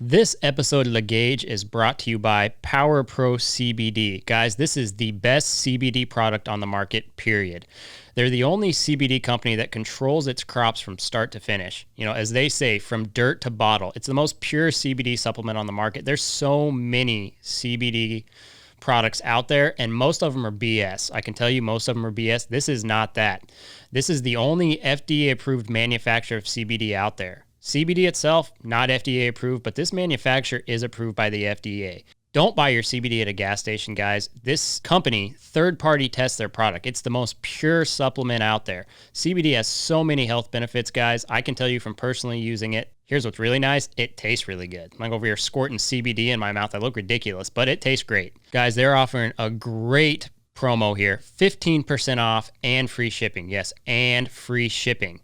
This episode of The Gauge is brought to you by Power Pro CBD. Guys, this is the best CBD product on the market, period. They're the only CBD company that controls its crops from start to finish. You know, as they say, from dirt to bottle. It's the most pure CBD supplement on the market. There's so many CBD products out there, and most of them are BS. I can tell you most of them are BS. This is not that. This is the only FDA-approved manufacturer of CBD out there. CBD itself, not FDA approved, but this manufacturer is approved by the FDA. Don't buy your CBD at a gas station, guys. This company, third-party tests their product. It's the most pure supplement out there. CBD has so many health benefits, guys. I can tell you from personally using it. Here's what's really nice. It tastes really good. I'm over here squirting CBD in my mouth. I look ridiculous, but it tastes great. Guys, they're offering a great promo here. 15% off and free shipping. Yes, and free shipping.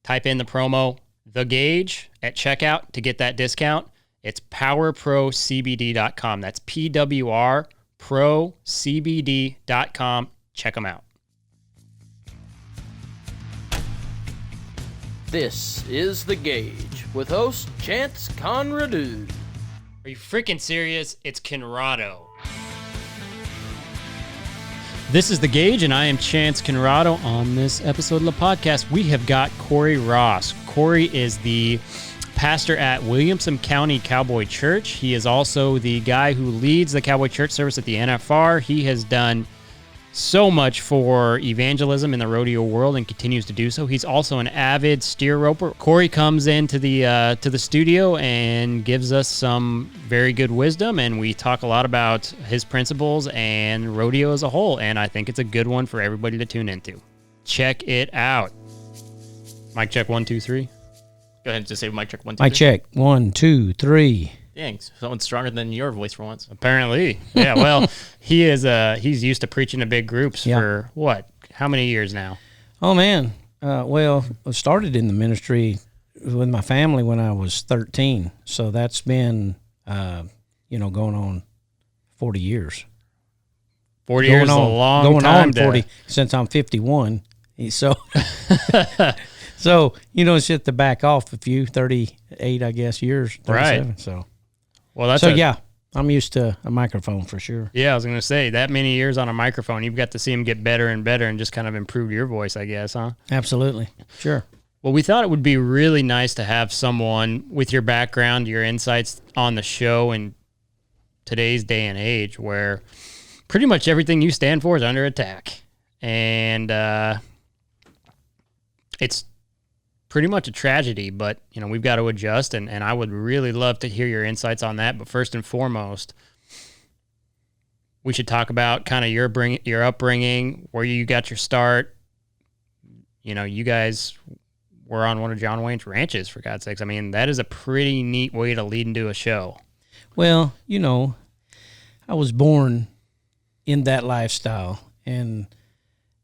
Type in the promo The Gauge at checkout to get that discount. It's powerprocbd.com. That's PWRprocbd.com. Check them out. This is The Gauge with host Chance Conradu. Are you freaking serious? It's Conrado. This is The Gauge, and I am Chance Conrado. On this episode of the podcast, we have got Corey Ross. Corey is the pastor at Williamson County Cowboy Church. He is also the guy who leads the Cowboy Church service at the NFR. He has done so much for evangelism in the rodeo world and continues to do so. He's also an avid steer roper. Corey comes into the studio and gives us some very good wisdom, and we talk a lot about his principles and rodeo as a whole, and I think it's a good one for everybody to tune into. Check it out. Mic check 1, 2, 3. Go ahead and just say mic check 1, 2, 3. Mic check 1, 2, 3. Dang, someone's stronger than your voice for once. Apparently. Yeah, well, he's used to preaching to big groups for what? How many years now? Oh, man. Well, I started in the ministry with my family when I was 13. So that's been, going on 40 years. 40 years is a long time. 40 since I'm 51. So, it's just to back off a few, 38, I guess, years. 37, right. So, well, I'm used to a microphone for sure. Yeah, I was going to say, that many years on a microphone, you've got to see him get better and better and just kind of improve your voice, I guess, huh? Absolutely. Sure. Well, we thought it would be really nice to have someone with your background, your insights on the show in today's day and age where pretty much everything you stand for is under attack. And it's pretty much a tragedy, but we've got to adjust, and I would really love to hear your insights on that. But first and foremost, we should talk about kind of your upbringing, where you got your start. You guys were on one of John Wayne's ranches, for God's sakes. I mean, that is a pretty neat way to lead into a show. Well, I was born in that lifestyle, and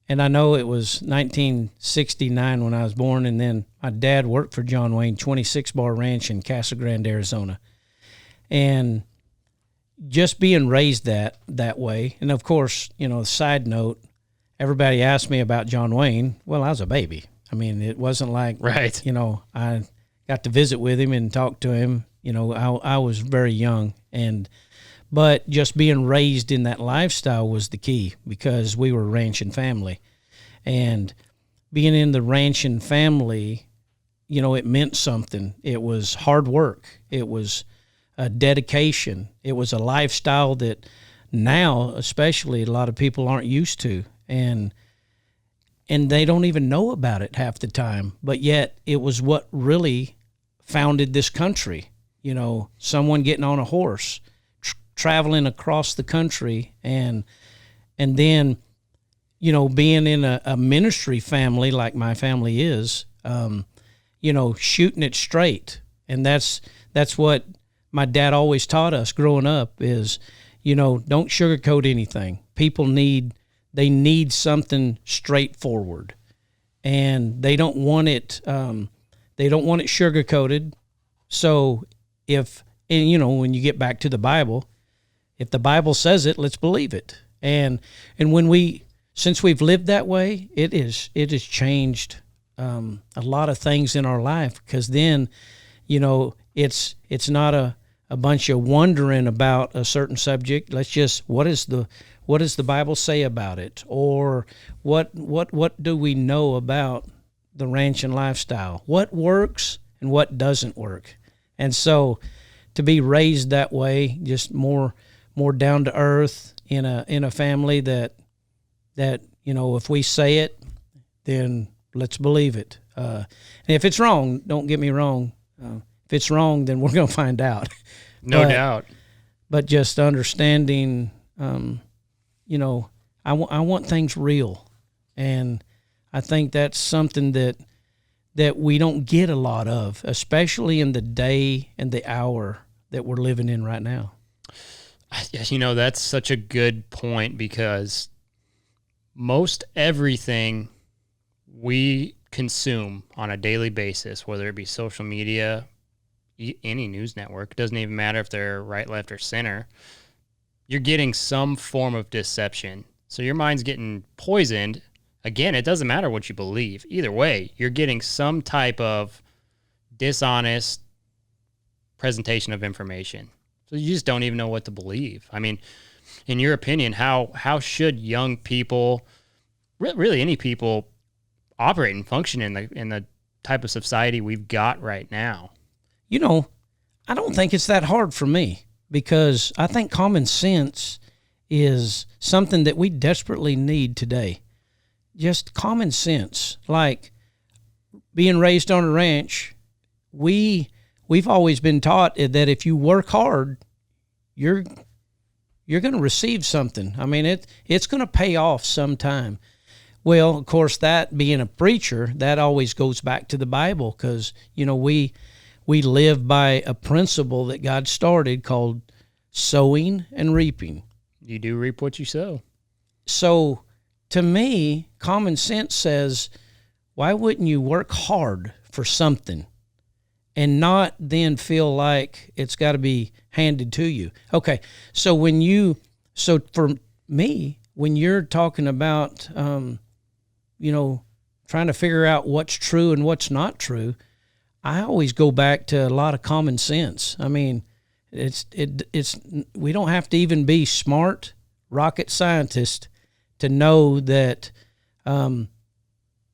I know it was 1969 when I was born, and then my dad worked for John Wayne, 26 Bar Ranch in Casa Grande, Arizona. And just being raised that way, and of course, side note, everybody asked me about John Wayne. Well, I was a baby. I mean, it wasn't like, right. I got to visit with him and talk to him. I was very young, but just being raised in that lifestyle was the key because we were a ranching family. And being in the ranching family, it meant something. It was hard work. It was a dedication. It was a lifestyle that now, especially, a lot of people aren't used to. And they don't even know about it half the time. But yet it was what really founded this country. Someone getting on a horse, traveling across the country, and then, being in a ministry family like my family is, shooting it straight. And that's what my dad always taught us growing up is, don't sugarcoat anything. People need something straightforward, and they don't want it sugarcoated. So when you get back to the Bible, if the Bible says it, let's believe it. And since we've lived that way, it has changed a lot of things in our life, because then, it's not a bunch of wondering about a certain subject. Let's just, what does the Bible say about it? Or what do we know about the ranching lifestyle? What works and what doesn't work? And so to be raised that way, just more down to earth in a family that if we say it, then let's believe it. And if it's wrong, don't get me wrong. If it's wrong, then we're going to find out. No doubt. But just understanding, I want things real. And I think that's something that we don't get a lot of, especially in the day and the hour that we're living in right now. That's such a good point, because most everything we consume on a daily basis, whether it be social media, any news network, doesn't even matter if they're right, left, or center, you're getting some form of deception. So your mind's getting poisoned. Again, it doesn't matter what you believe. Either way, you're getting some type of dishonest presentation of information. So you just don't even know what to believe. I mean, in your opinion, how should young people, really any people, operate and function in the type of society we've got right now? I don't think it's that hard for me, because I think common sense is something that we desperately need today. Just common sense. Like being raised on a ranch, we've always been taught that if you work hard, you're going to receive something. I mean, it's going to pay off sometime. Well, of course, that being a preacher, that always goes back to the Bible, because we live by a principle that God started called sowing and reaping. You do reap what you sow. So to me, common sense says, why wouldn't you work hard for something and not then feel like it's got to be handed to you? Okay, so for me, when you're talking about, trying to figure out what's true and what's not true, I always go back to a lot of common sense. I mean, we don't have to even be smart rocket scientists to know that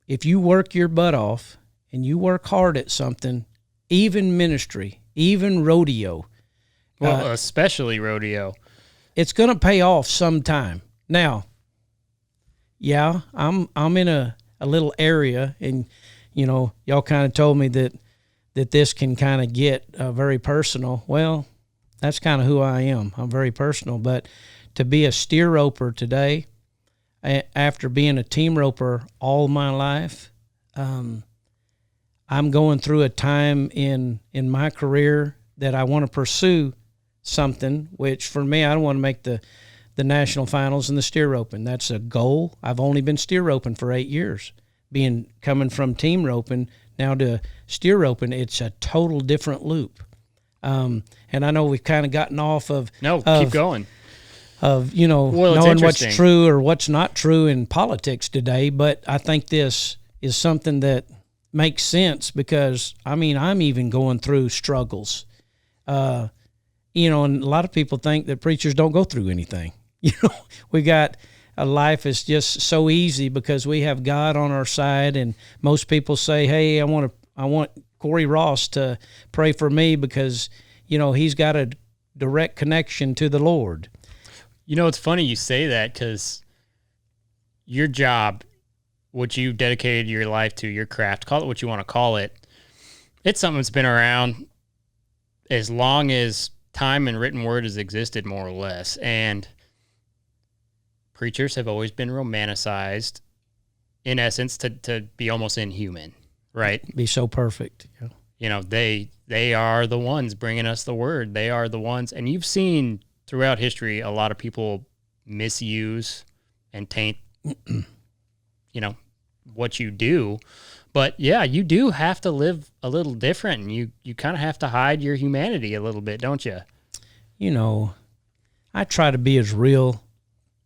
if you work your butt off and you work hard at something, even ministry, even rodeo, especially rodeo, it's going to pay off sometime. Now, yeah, I'm in a little area, and y'all kind of told me that this can kind of get very personal. Well, that's kind of who I am. I'm very personal. But to be a steer roper today, after being a team roper all my life, I'm going through a time in my career that I want to pursue something, which for me, I don't want to make the national finals in the steer roping. That's a goal. I've only been steer roping for 8 years. Coming from team roping now to steer roping, it's a total different loop. And I know we've kind of gotten off of keep going. Knowing what's true or what's not true in politics today, but I think this is something that makes sense, because I'm even going through struggles. And a lot of people think that preachers don't go through anything. We got a life is just so easy because we have God on our side, and most people say, "Hey, I want Corey Ross to pray for me because he's got a direct connection to the Lord." It's funny you say that, because your job, what you dedicated your life to, your craft, call it what you want to call it, it's something that's been around as long as time and written word has existed, more or less. And preachers have always been romanticized, in essence, to be almost inhuman, right? Be so perfect. Yeah. They are the ones bringing us the word. They are the ones. And you've seen throughout history a lot of people misuse and taint, what you do. But yeah, you do have to live a little different, and you kind of have to hide your humanity a little bit, don't you? I try to be as real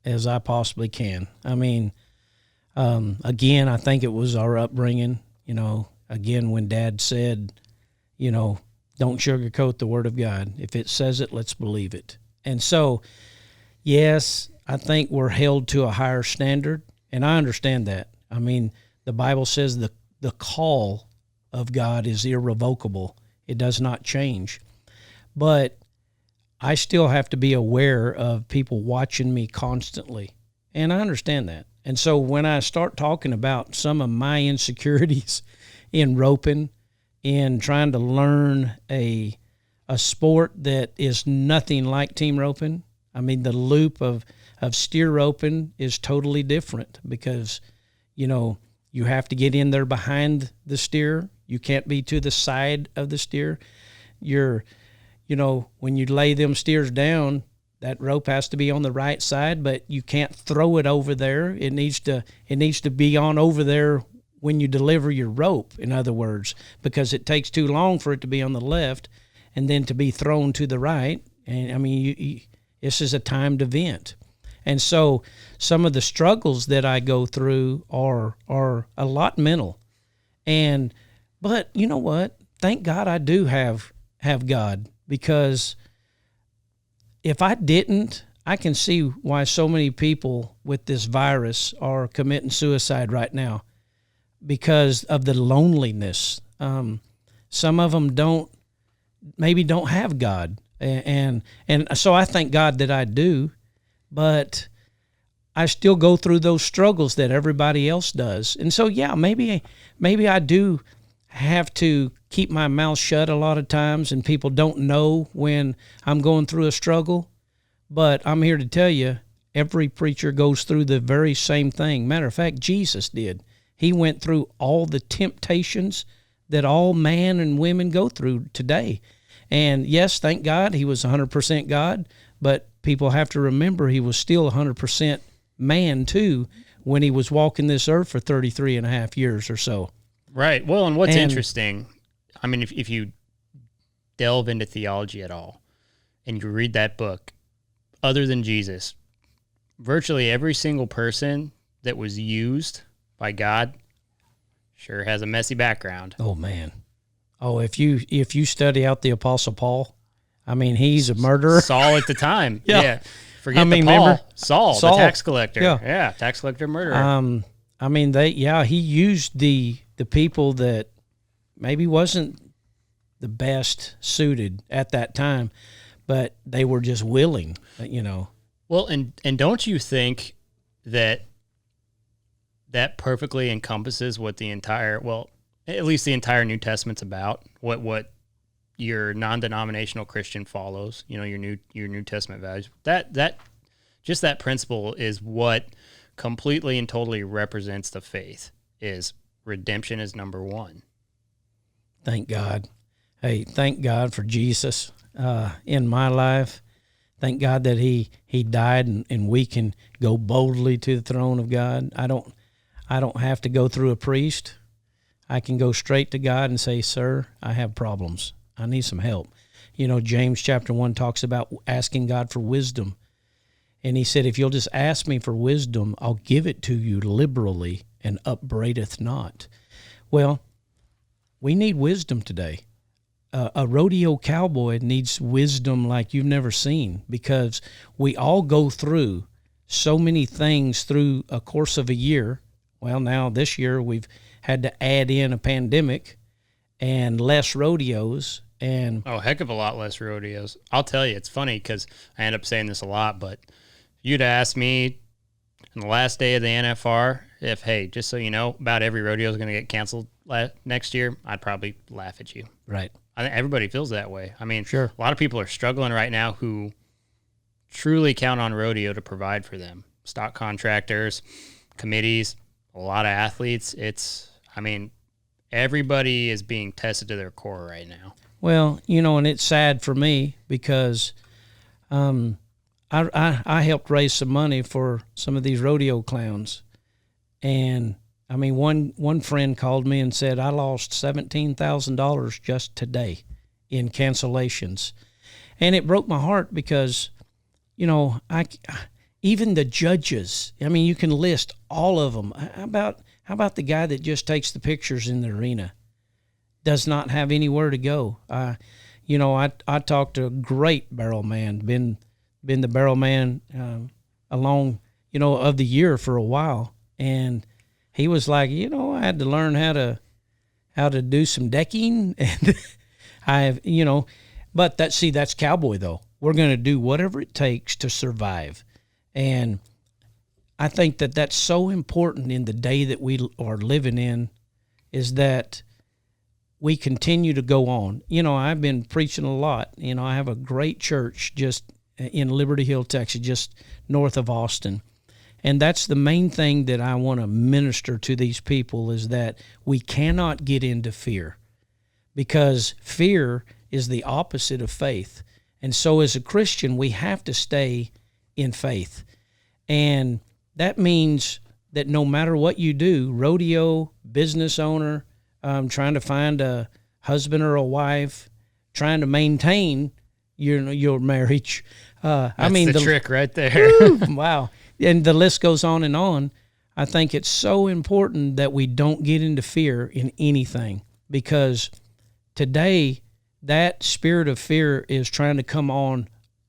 as I possibly can. Again, I think it was our upbringing, again, when Dad said, Don't sugarcoat the Word of God. If it says it, let's believe it. And so, yes, I think we're held to a higher standard, and I understand that. I mean, the Bible says the call of God is irrevocable. It does not change. But I still have to be aware of people watching me constantly, and I understand that. And so when I start talking about some of my insecurities in roping, in trying to learn a sport that is nothing like team roping, I mean, the loop of steer roping is totally different because, you have to get in there behind the steer. You can't be to the side of the steer. When you lay them steers down, that rope has to be on the right side, but you can't throw it over there. It needs to be on over there when you deliver your rope, in other words, because it takes too long for it to be on the left and then to be thrown to the right. And I mean, this is a timed event. And so some of the struggles that I go through are a lot mental. But you know what? Thank God I do have God, because if I didn't, I can see why so many people with this virus are committing suicide right now because of the loneliness. Some of them don't have God. And so I thank God that I do, but I still go through those struggles that everybody else does. And so, yeah, maybe I do have to keep my mouth shut a lot of times, and people don't know when I'm going through a struggle. But I'm here to tell you, every preacher goes through the very same thing. Matter of fact, Jesus did. He went through all the temptations that all man and women go through today. And yes, thank God, he was 100% God, but people have to remember he was still 100% man too when he was walking this earth for 33 and a half years or so. Right. Well, and what's interesting, I mean, if you delve into theology at all and you read that book, other than Jesus, virtually every single person that was used by God sure has a messy background. Oh, man. Oh, if you study out the Apostle Paul, I mean, he's a murderer. Saul at the time. Yeah. Forget Paul. Remember? Saul, the tax collector. Yeah, tax collector murderer. I mean, he used the people that maybe wasn't the best suited at that time, but they were just willing, Well, and don't you think that perfectly encompasses what at least the entire New Testament's about, what your non-denominational Christian follows, your New Testament values. That just that principle is what completely and totally represents the faith. Is redemption is number one. Thank God. Hey, thank God for Jesus in my life. Thank God that he died and we can go boldly to the throne of God. I don't have to go through a priest. I can go straight to God and say, "Sir, I have problems. I need some help." James chapter 1 talks about asking God for wisdom. And he said, if you'll just ask me for wisdom, I'll give it to you liberally and upbraideth not. Well, we need wisdom today. A rodeo cowboy needs wisdom like you've never seen, because we all go through so many things through a course of a year. Well, now this year we've had to add in a pandemic and less rodeos. And heck of a lot less rodeos. I'll tell you, it's funny because I end up saying this a lot, but you'd ask me on the last day of the NFR if, hey, just so you know, about every rodeo is going to get canceled next year, I'd probably laugh at you. Right. I think everybody feels that way. I mean, sure. A lot of people are struggling right now who truly count on rodeo to provide for them. Stock contractors, committees, a lot of athletes. Everybody is being tested to their core right now. Well, and it's sad for me because I helped raise some money for some of these rodeo clowns. And, one friend called me and said, I lost $17,000 just today in cancellations. And it broke my heart because, even the judges, you can list all of them. How about the guy that just takes the pictures in the arena? Does not have anywhere to go. I talked to a great barrel man, been the barrel man along, of the year for a while. And he was like, I had to learn how to do some decking. And but that's cowboy though. We're going to do whatever it takes to survive. And I think that that's so important in the day that we are living in, is that we continue to go on. I've been preaching a lot. I have a great church just in Liberty Hill, Texas, just north of Austin. And that's the main thing that I want to minister to these people, is that we cannot get into fear, because fear is the opposite of faith. And so as a Christian, we have to stay in faith. And that means that no matter what you do, rodeo, business owner, trying to find a husband or a wife, trying to maintain your marriage. That's the trick right there. Woo, wow. And the list goes on and on. I think it's so important that we don't get into fear in anything, because today that spirit of fear is trying to come on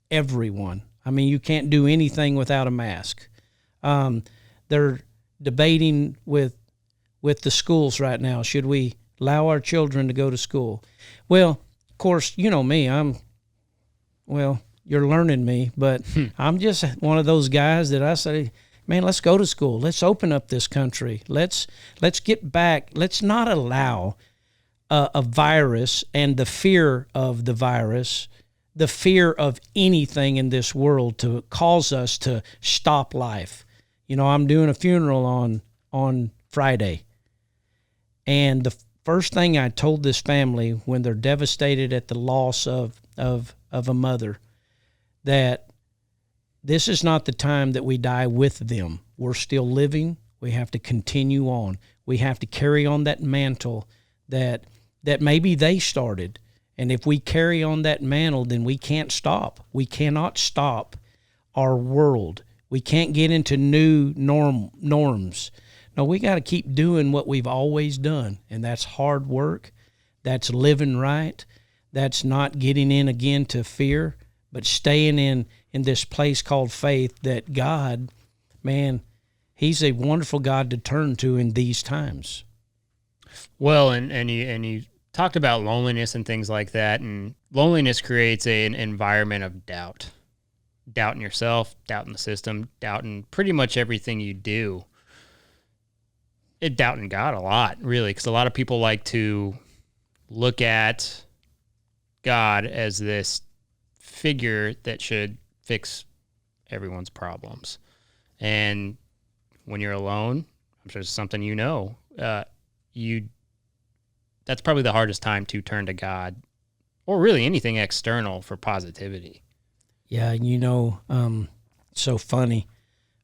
everyone. I mean, you can't do anything without a mask. They're debating with the schools right now. Should we allow our children to go to school? Well, of course, you know me. You're learning me, but I'm just one of those guys that I say, man, let's go to school. Let's open up this country. Let's get back. Let's not allow a virus and the fear of the virus, the fear of anything in this world to cause us to stop life. I'm doing a funeral on Friday. And the first thing I told this family when they're devastated at the loss of a mother, that this is not the time that we die with them. We're still living. We have to continue on. We have to carry on that mantle that maybe they started. And if we carry on that mantle, then we can't stop. We cannot stop our world. We can't get into new norms. No, we got to keep doing what we've always done, and that's hard work. That's living right. That's not getting in again to fear, but staying in this place called faith, that God, man, He's a wonderful God to turn to in these times. Well, and you talked about loneliness and things like that, and loneliness creates an environment of doubt. Doubt in yourself, doubt in the system, doubt in pretty much everything you do. Doubt in God a lot, really, because a lot of people like to look at God as this figure that should fix everyone's problems. And when you're alone, I'm sure it's something that's probably the hardest time to turn to God, or really anything external, for positivity. Yeah, it's so funny,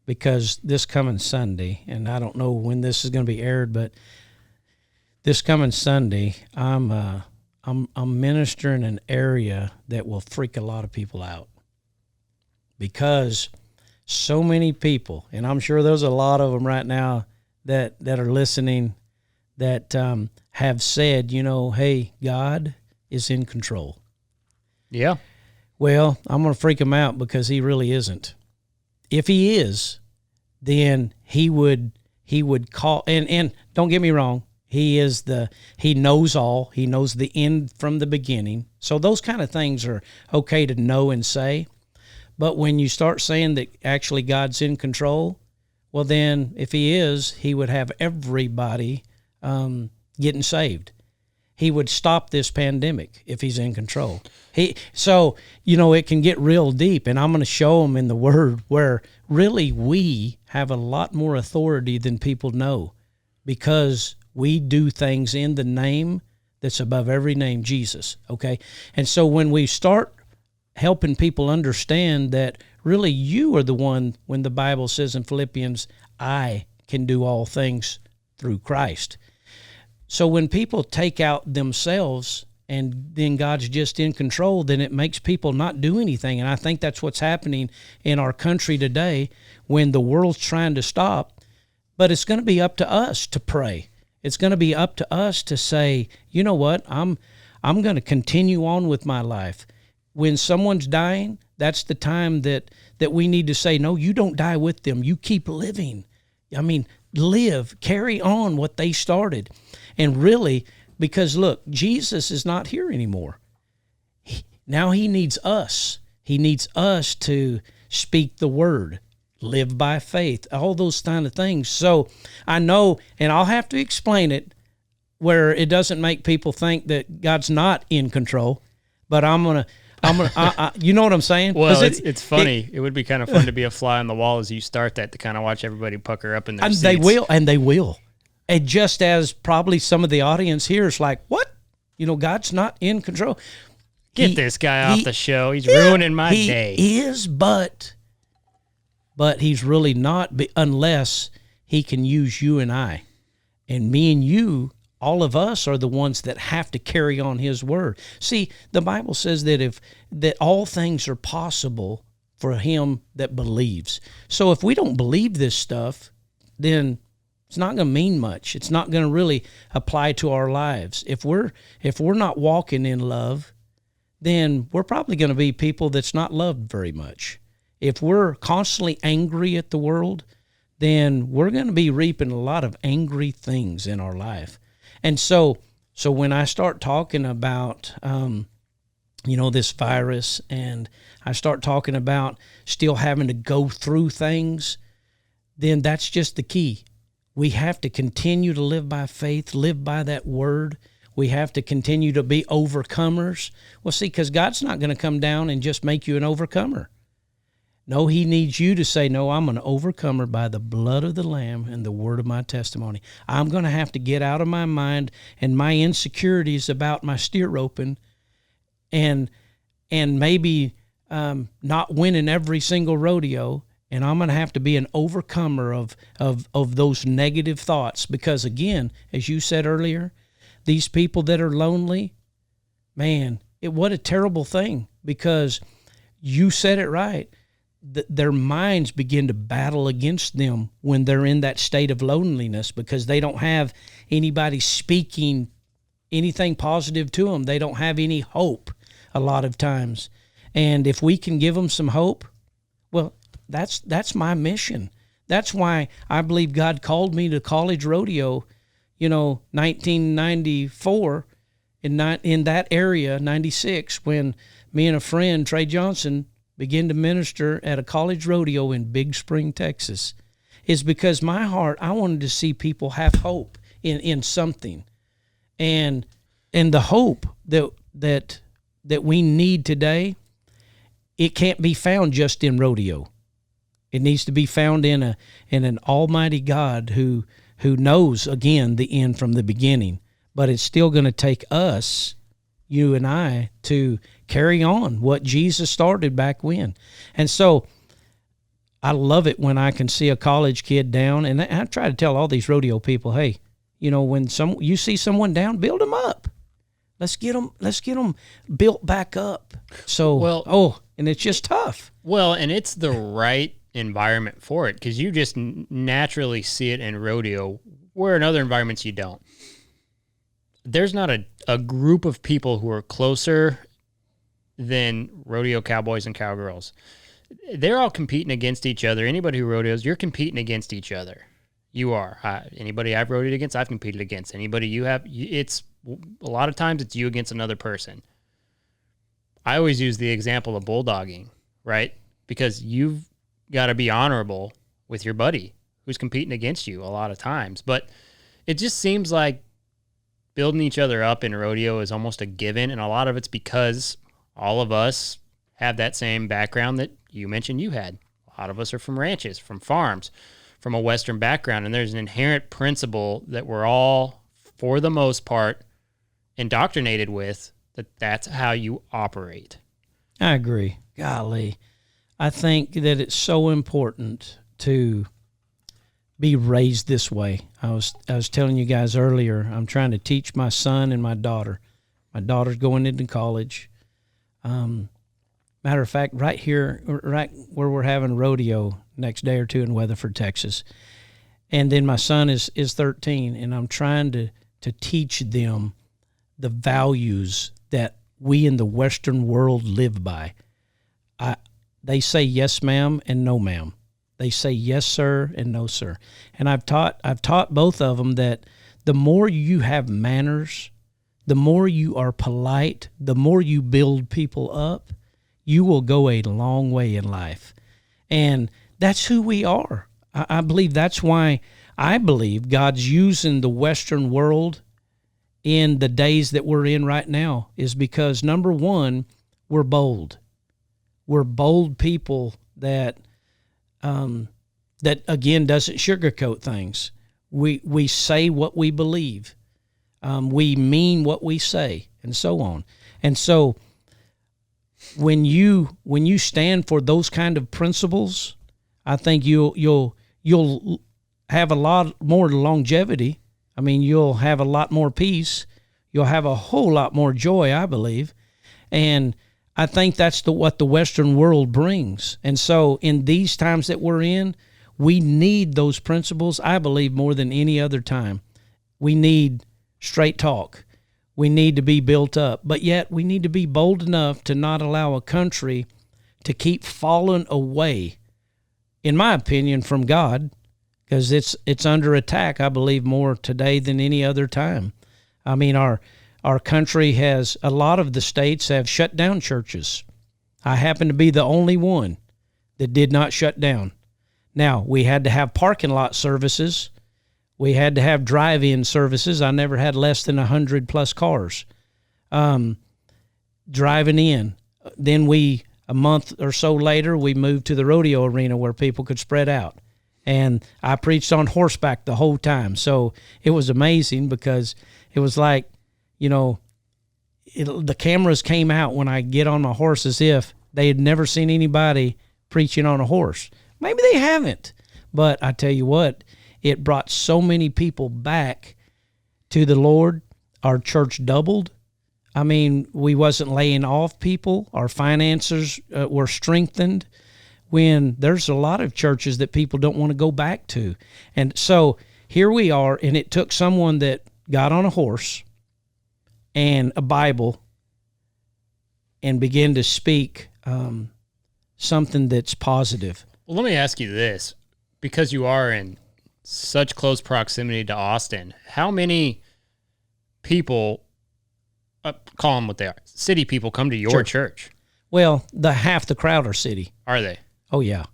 because this coming Sunday, and I don't know when this is going to be aired, but this coming Sunday, I'm ministering an area that will freak a lot of people out, because so many people, and I'm sure there's a lot of them right now that are listening, that have said, hey, God is in control. Yeah. Well, I'm going to freak them out, because He really isn't. If He is, then He would call, and don't get me wrong, He knows all. He knows the end from the beginning. So those kind of things are okay to know and say. But when you start saying that actually God's in control, well then, if He is, He would have everybody getting saved. He would stop this pandemic if He's in control. It can get real deep, and I'm going to show them in the Word where really we have a lot more authority than people know, because we do things in the name that's above every name, Jesus, okay? And so when we start helping people understand that really you are the one, when the Bible says in Philippians, I can do all things through Christ. So when people take out themselves and then God's just in control, then it makes people not do anything. And I think that's what's happening in our country today when the world's trying to stop. But it's going to be up to us to pray. It's going to be up to us to say, you know what, I'm going to continue on with my life. When someone's dying, that's the time that we need to say, no, you don't die with them. You keep living. I mean, live, carry on what they started. And really, because look, Jesus is not here anymore. Now he needs us. He needs us to speak the word, live by faith, all those kind of things. So I know, and I'll have to explain it where it doesn't make people think that God's not in control, but I'm gonna, you know what I'm saying? Well, it's funny. It would be kind of fun to be a fly on the wall as you start that, to kind of watch everybody pucker up in their seats. They will. And just as probably some of the audience here is like, what? God's not in control. Get this guy off the show. He's ruining my day. He is, but he's really not, unless he can use you and I. And me and you, all of us, are the ones that have to carry on his word. See, the Bible says that all things are possible for him that believes. So if we don't believe this stuff, then it's not going to mean much. It's not going to really apply to our lives. If we're not walking in love, then we're probably going to be people that's not loved very much. If we're constantly angry at the world, then we're going to be reaping a lot of angry things in our life. And so when I start talking about, this virus, and I start talking about still having to go through things, then that's just the key. We have to continue to live by faith, live by that word. We have to continue to be overcomers. Well, see, because God's not going to come down and just make you an overcomer. No, he needs you to say, no, I'm an overcomer by the blood of the Lamb and the word of my testimony. I'm going to have to get out of my mind and my insecurities about my steer roping and maybe not winning every single rodeo. And I'm going to have to be an overcomer of those negative thoughts. Because again, as you said earlier, these people that are lonely, man, what a terrible thing. Because you said it right. Their minds begin to battle against them when they're in that state of loneliness, because they don't have anybody speaking anything positive to them. They don't have any hope a lot of times. And if we can give them some hope, well, that's my mission. That's why I believe God called me to college rodeo, 1994, in that area, 96, when me and a friend, Trey Johnson, began to minister at a college rodeo in Big Spring, Texas, is because my heart, I wanted to see people have hope in something. And the hope that we need today, it can't be found just in rodeo. It needs to be found in an almighty God who knows, again, the end from the beginning. But it's still going to take us, you and I, to carry on what Jesus started back when. And so I love it when I can see a college kid down, and I try to tell all these rodeo people, hey, when you see someone down, build them up. Let's get them built back up. So, and it's just tough. Well, and it's the right environment for it, because you just naturally see it in rodeo, where in other environments you don't. There's not a group of people who are closer than rodeo cowboys and cowgirls. They're all competing against each other. Anybody who rodeos, you're competing against each other. You are. Anybody I've rodeoed against, I've competed against. Anybody you have, it's a lot of times it's you against another person. I always use the example of bulldogging, right? Because you've got to be honorable with your buddy who's competing against you a lot of times. But it just seems like building each other up in rodeo is almost a given, and a lot of it's because all of us have that same background that you mentioned you had. A lot of us are from ranches, from farms, from a Western background, and there's an inherent principle that we're all, for the most part, indoctrinated with, that's how you operate. I agree. Golly. I think that it's so important to be raised this way. I was telling you guys earlier, I'm trying to teach my son and my daughter. My daughter's going into college. Matter of fact, right here, right where we're having rodeo next day or two in Weatherford, Texas. And then my son is 13, and I'm trying to teach them the values that we in the Western world live by. They say yes, ma'am, and no, ma'am. They say yes, sir, and no, sir. And I've taught both of them that the more you have manners, the more you are polite, the more you build people up, you will go a long way in life. And that's who we are. I believe that's why I believe God's using the Western world in the days that we're in right now, is because, number one, we're bold. We're bold people that again doesn't sugarcoat things. We say what we believe. We mean what we say, and so on. And so when you stand for those kind of principles, I think you'll have a lot more longevity. I mean, you'll have a lot more peace. You'll have a whole lot more joy, I believe. And I think that's what the Western world brings. And so in these times that we're in, we need those principles, I believe, more than any other time. We need straight talk. We need to be built up. But yet we need to be bold enough to not allow a country to keep falling away, in my opinion, from God, because it's under attack, I believe, more today than any other time. I mean, our country has, a lot of the states have shut down churches. I happen to be the only one that did not shut down. Now, we had to have parking lot services. We had to have drive-in services. I never had less than 100 plus cars driving in. Then a month or so later, we moved to the rodeo arena where people could spread out. And I preached on horseback the whole time. So it was amazing, because it was like, the cameras came out when I get on my horse as if they had never seen anybody preaching on a horse. Maybe they haven't, but I tell you what, it brought so many people back to the Lord. Our church doubled. I mean, we wasn't laying off people. Our finances were strengthened, when there's a lot of churches that people don't want to go back to. And so here we are, and it took someone that got on a horse and a Bible and began to speak something that's positive. Well, let me ask you this, because you are in such close proximity to Austin, how many people, call them what they are, city people, come to your church? Well, half the crowd are city. Are they? Oh, yeah.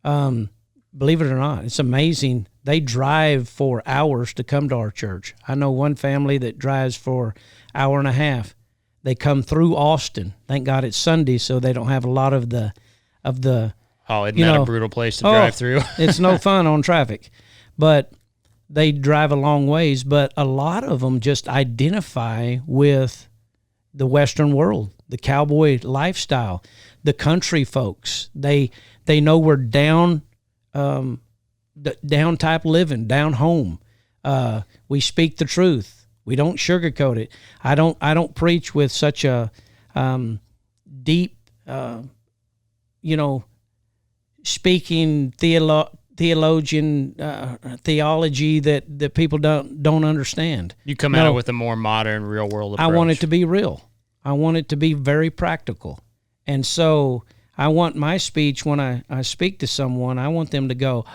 Believe it or not, it's amazing. They drive for hours to come to our church. I know one family that drives for an hour and a half. They come through Austin. Thank God it's Sunday, so they don't have a lot of the. Oh, isn't that a brutal place to drive through? It's no fun on traffic. But they drive a long ways. But a lot of them just identify with the Western world, the cowboy lifestyle, the country folks. They know we're down type living, down home. We speak the truth. We don't sugarcoat it. I don't preach with such a deep, speaking theologian theology that people don't understand. You come at it with a more modern, real world approach. I want it to be real. I want it to be very practical. And so I want my speech, when I speak to someone, I want them to go,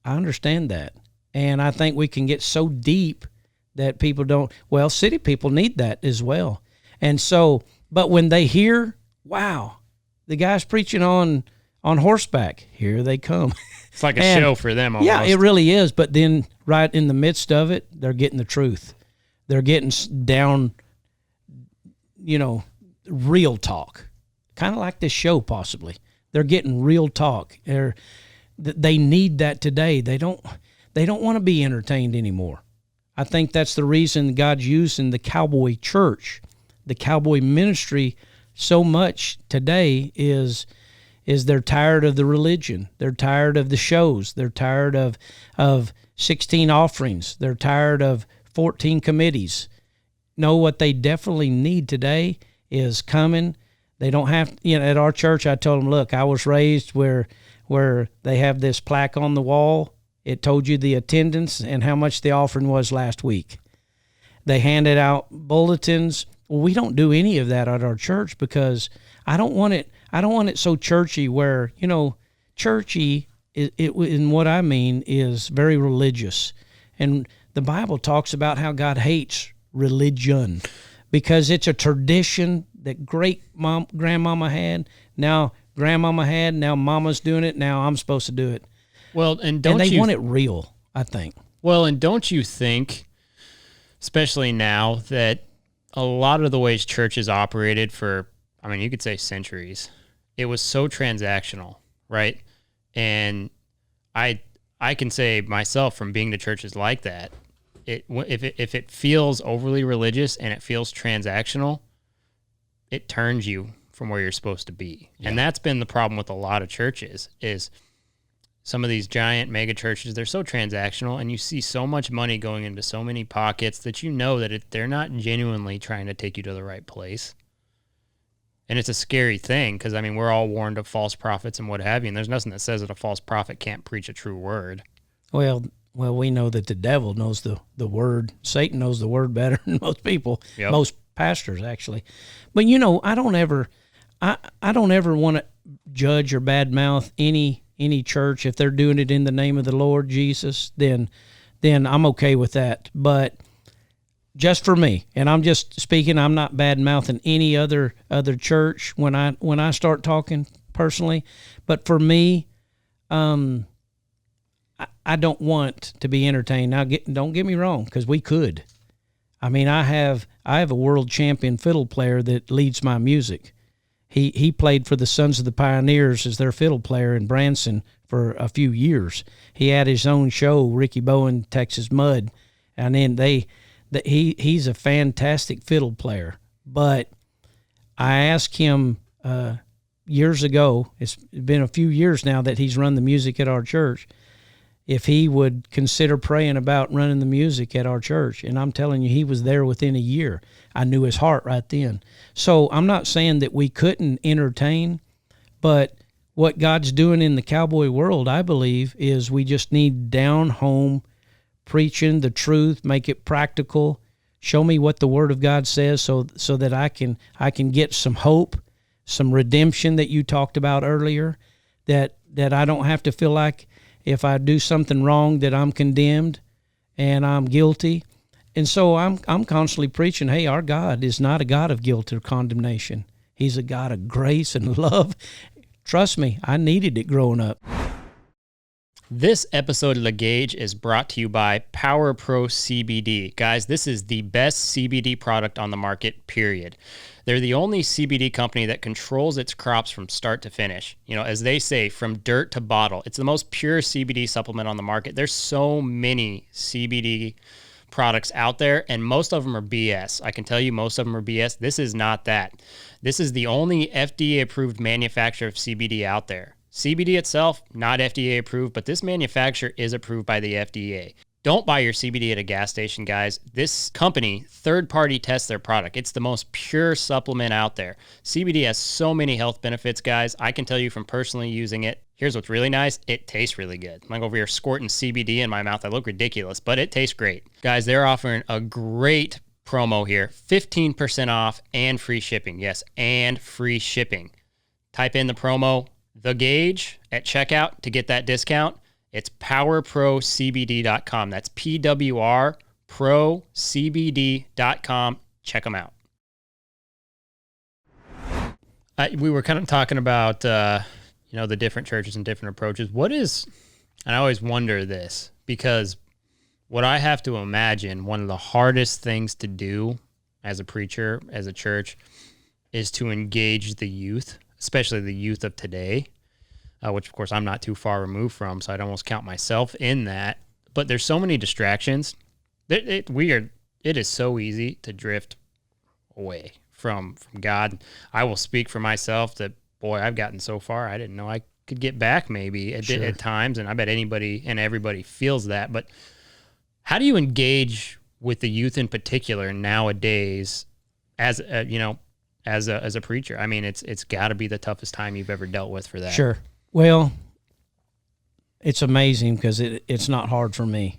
I understand that. And I think we can get so deep that people don't, well, city people need that as well. And so, but when they hear, wow, the guy's preaching on horseback, here they come. It's like a show for them almost. Yeah, it really is. But then right in the midst of it, they're getting the truth. They're getting down, real talk. Kind of like this show, possibly. They're getting real talk. They need that today. They don't want to be entertained anymore. I think that's the reason God's using the Cowboy Church, the Cowboy ministry, so much today is they're tired of the religion. They're tired of the shows. They're tired of 16 offerings. They're tired of 14 committees. No, what they definitely need today is coming. They don't have, at our church, I told them, look, I was raised where they have this plaque on the wall. It told you the attendance and how much the offering was last week. They handed out bulletins. Well, we don't do any of that at our church because I don't want it so churchy where, churchy in what I mean is very religious. And the Bible talks about how God hates religion because it's a tradition that grandmama had. Now grandmama had, now mama's doing it, now I'm supposed to do it. Well, and they want it real, I think. Well, and don't you think, especially now, that a lot of the ways churches operated for, you could say centuries, it was so transactional, right? And I can say myself from being to churches like that, if it feels overly religious and it feels transactional, it turns you from where you're supposed to be. Yeah. And that's been the problem with a lot of churches is some of these giant mega churches, they're so transactional and you see so much money going into so many pockets that that they're not genuinely trying to take you to the right place. And it's a scary thing because, we're all warned of false prophets and what have you, and there's nothing that says that a false prophet can't preach a true word. Well, we know that the devil knows the word. Satan knows the word better than most people, yep. Most pastors, actually. But, I don't ever want to judge or badmouth any church. If they're doing it in the name of the Lord Jesus, then I'm okay with that. But just for me, and I'm just speaking, I'm not bad-mouthing any other church when I start talking personally. But for me, I don't want to be entertained. Now, don't get me wrong, because we could. I have a world champion fiddle player that leads my music. He played for the Sons of the Pioneers as their fiddle player in Branson for a few years. He had his own show, Ricky Bowen, Texas Mud, and then he's a fantastic fiddle player. But I asked him years ago, it's been a few years now that he's run the music at our church, if he would consider praying about running the music at our church. And I'm telling you, he was there within a year. I knew his heart right then. So I'm not saying that we couldn't entertain, but what God's doing in the cowboy world, I believe, is we just need down home preaching the truth, make it practical, show me what the Word of God says so that I can get some hope, some redemption that you talked about earlier, that I don't have to feel like if I do something wrong that I'm condemned and I'm guilty. And so I'm constantly preaching, hey, our God is not a God of guilt or condemnation. He's a God of grace and love. Trust me, I needed it growing up. This episode of The Gauge is brought to you by Power Pro CBD. Guys, this is the best CBD product on the market, period. They're the only CBD company that controls its crops from start to finish. As they say, from dirt to bottle. It's the most pure CBD supplement on the market. There's so many CBD products out there, and most of them are BS. I can tell you most of them are BS. This is not that. This is the only FDA-approved manufacturer of CBD out there. CBD itself, not FDA approved, but this manufacturer is approved by the FDA. Don't buy your CBD at a gas station, guys. This company, third-party tests their product. It's the most pure supplement out there. CBD has so many health benefits, guys. I can tell you from personally using it. Here's what's really nice. It tastes really good. I'm over here squirting CBD in my mouth. I look ridiculous, but it tastes great. Guys, they're offering a great promo here. 15% off and free shipping. Yes, and free shipping. Type in the promo, The Gauge, at checkout to get that discount. It's powerprocbd.com. That's PWRprocbd.com. Check them out. We were kind of talking about, the different churches and different approaches. And I always wonder this, because what I have to imagine, one of the hardest things to do as a preacher, as a church, is to engage the youth, especially the youth of today. Which, of course, I'm not too far removed from, so I'd almost count myself in that. But there's so many distractions. It is so easy to drift away from God. I will speak for myself that, boy, I've gotten so far, I didn't know I could get back maybe at times, and I bet anybody and everybody feels that. But how do you engage with the youth in particular nowadays as a preacher? It's got to be the toughest time you've ever dealt with for that. Sure. Well, it's amazing because it's not hard for me.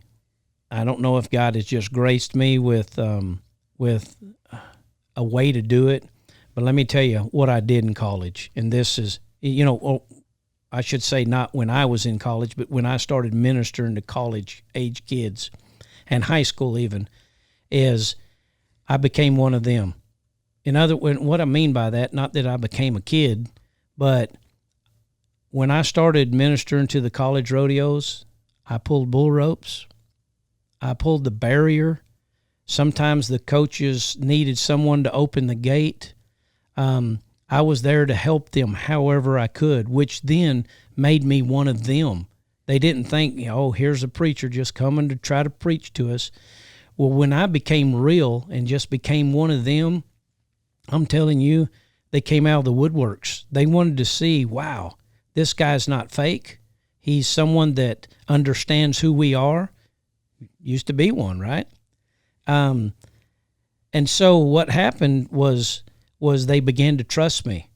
I don't know if God has just graced me with a way to do it, but let me tell you what I did in college. And this is, I should say not when I was in college, but when I started ministering to college-age kids and high school even, is I became one of them. What I mean by that, not that I became a kid, but when I started ministering to the college rodeos, I pulled bull ropes. I pulled the barrier. Sometimes the coaches needed someone to open the gate. I was there to help them however I could, which then made me one of them. They didn't think, here's a preacher just coming to try to preach to us. Well, when I became real and just became one of them, I'm telling you, they came out of the woodworks. They wanted to see, wow, this guy's not fake. He's someone that understands who we are. Used to be one, right? And so what happened was they began to trust me.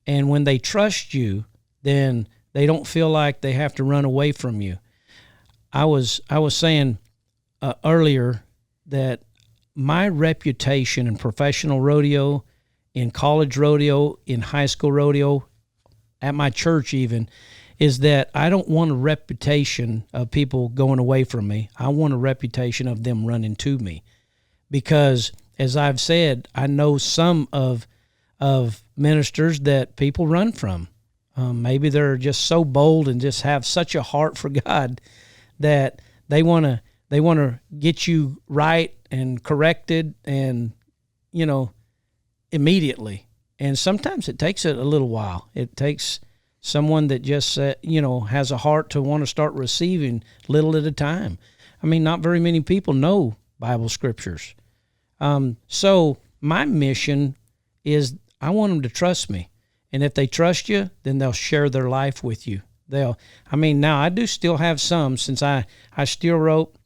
And when they trust you, then they don't feel like they have to run away from you. I was saying earlier that my reputation in professional rodeo, in college rodeo, in high school rodeo, at my church even, is that I don't want a reputation of people going away from me. I want a reputation of them running to me. Because, as I've said, I know some of ministers that people run from. Maybe they're just so bold and just have such a heart for God that they want to get you right and corrected and, immediately. And sometimes it takes it a little while. It takes someone that just, has a heart to want to start receiving little at a time. I mean, not very many people know Bible scriptures. So my mission is I want them to trust me. And if they trust you, then they'll share their life with you. Now I do still have some, since I steer rope.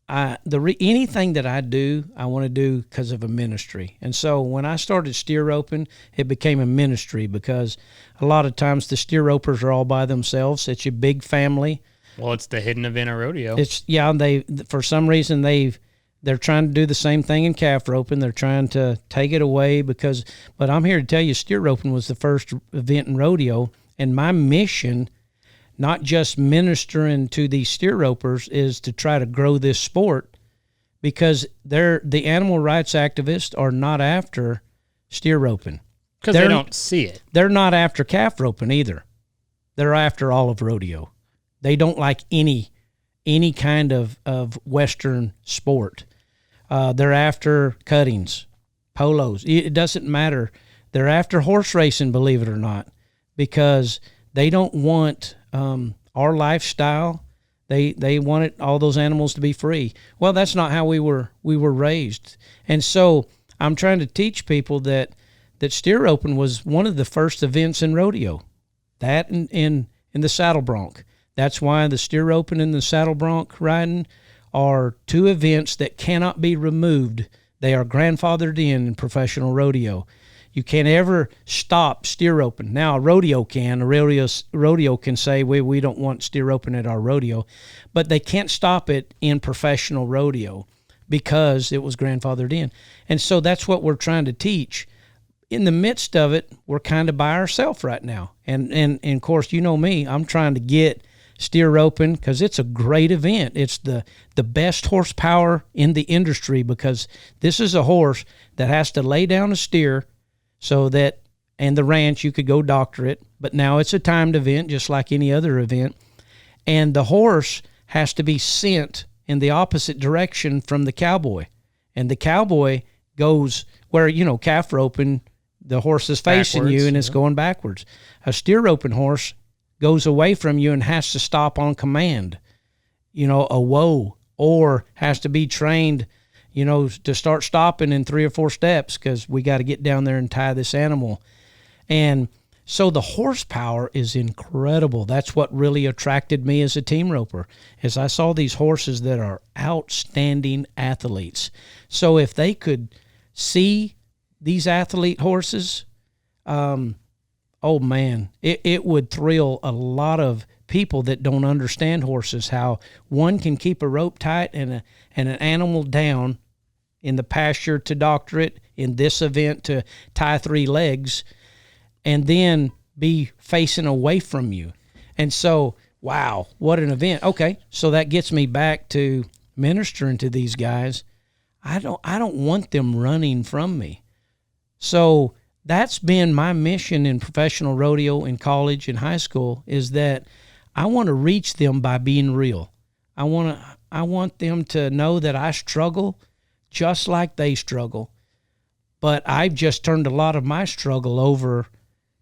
Anything that I do, I want to do because of a ministry. And so when I started steer roping, it became a ministry, because a lot of times the steer ropers are all by themselves. It's a big family. Well, it's the hidden event of rodeo. For some reason they're trying to do the same thing in calf roping. They're trying to take it away but I'm here to tell you, steer roping was the first event in rodeo, and my mission, not just ministering to these steer ropers, is to try to grow this sport, because the animal rights activists are not after steer roping. Because they don't see it. They're not after calf roping either. They're after all of rodeo. They don't like any kind of Western sport. They're after cuttings, polos. It doesn't matter. They're after horse racing, believe it or not, because they don't want our lifestyle. They wanted all those animals to be free. Well, that's not how we were raised. And so I'm trying to teach people that steer roping was one of the first events in rodeo. That in the saddle bronc. That's why the steer roping and the saddle bronc riding are two events that cannot be removed. They are grandfathered in professional rodeo. You can't ever stop steer roping. Now, a rodeo can. A rodeo can say, we don't want steer roping at our rodeo. But they can't stop it in professional rodeo because it was grandfathered in. And so that's what we're trying to teach. In the midst of it, we're kind of by ourselves right now. And of course, you know me, I'm trying to get steer roping because it's a great event. It's the best horsepower in the industry, because this is a horse that has to lay down a steer so that, and the ranch, you could go doctor it, but now it's a timed event just like any other event. And the horse has to be sent in the opposite direction from the cowboy. And the cowboy goes where, calf roping, the horse is facing you and it's going backwards. A steer roping horse goes away from you and has to stop on command, a whoa, or has to be trained, to start stopping in 3 or 4 steps because we got to get down there and tie this animal. And so the horsepower is incredible. That's what really attracted me as a team roper, is I saw these horses that are outstanding athletes. So if they could see these athlete horses, oh man, it would thrill a lot of people that don't understand horses, how one can keep a rope tight and an animal down in the pasture to doctor it, in this event to tie 3 legs, and then be facing away from you. And so, wow, what an event. Okay, so that gets me back to ministering to these guys. I don't want them running from me. So that's been my mission in professional rodeo, in college, in high school, is that I want to reach them by being real. I want them to know that I struggle just like they struggle. But I've just turned a lot of my struggle over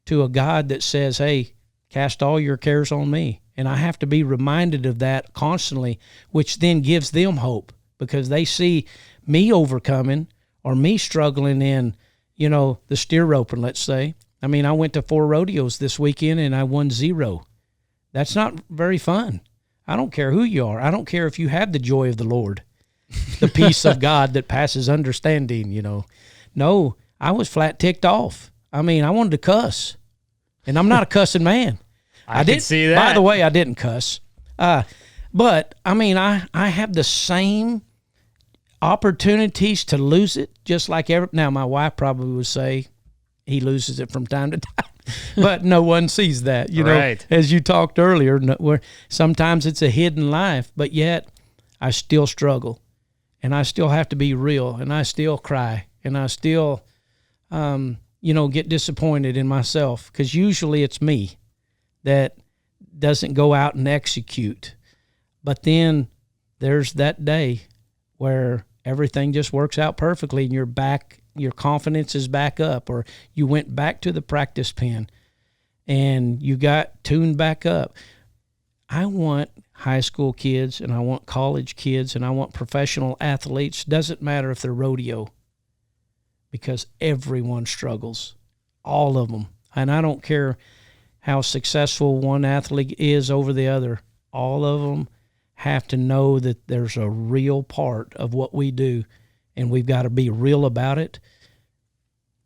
to a God that says, hey, cast all your cares on me. And I have to be reminded of that constantly, which then gives them hope, because they see me overcoming or me struggling in, the steer roping, let's say. I mean, I went to 4 rodeos this weekend and I won 0. That's not very fun. I don't care who you are. I don't care if you have the joy of the Lord, the peace of God that passes understanding, No, I was flat ticked off. I mean, I wanted to cuss, and I'm not a cussing man. I didn't see that. By the way, I didn't cuss. But, I mean, I have the same opportunities to lose it, just like now my wife probably would say he loses it from time to time, but no one sees that, right. As you talked earlier, where sometimes it's a hidden life, but yet I still struggle, and I still have to be real, and I still cry, and I still, get disappointed in myself, because usually it's me that doesn't go out and execute. But then there's that day where everything just works out perfectly, and you're back, your confidence is back up, or you went back to the practice pen and you got tuned back up. I want high school kids, and I want college kids, and I want professional athletes. Doesn't matter if they're rodeo, because everyone struggles, all of them. And I don't care how successful one athlete is over the other. All of them have to know that there's a real part of what we do, and we've got to be real about it.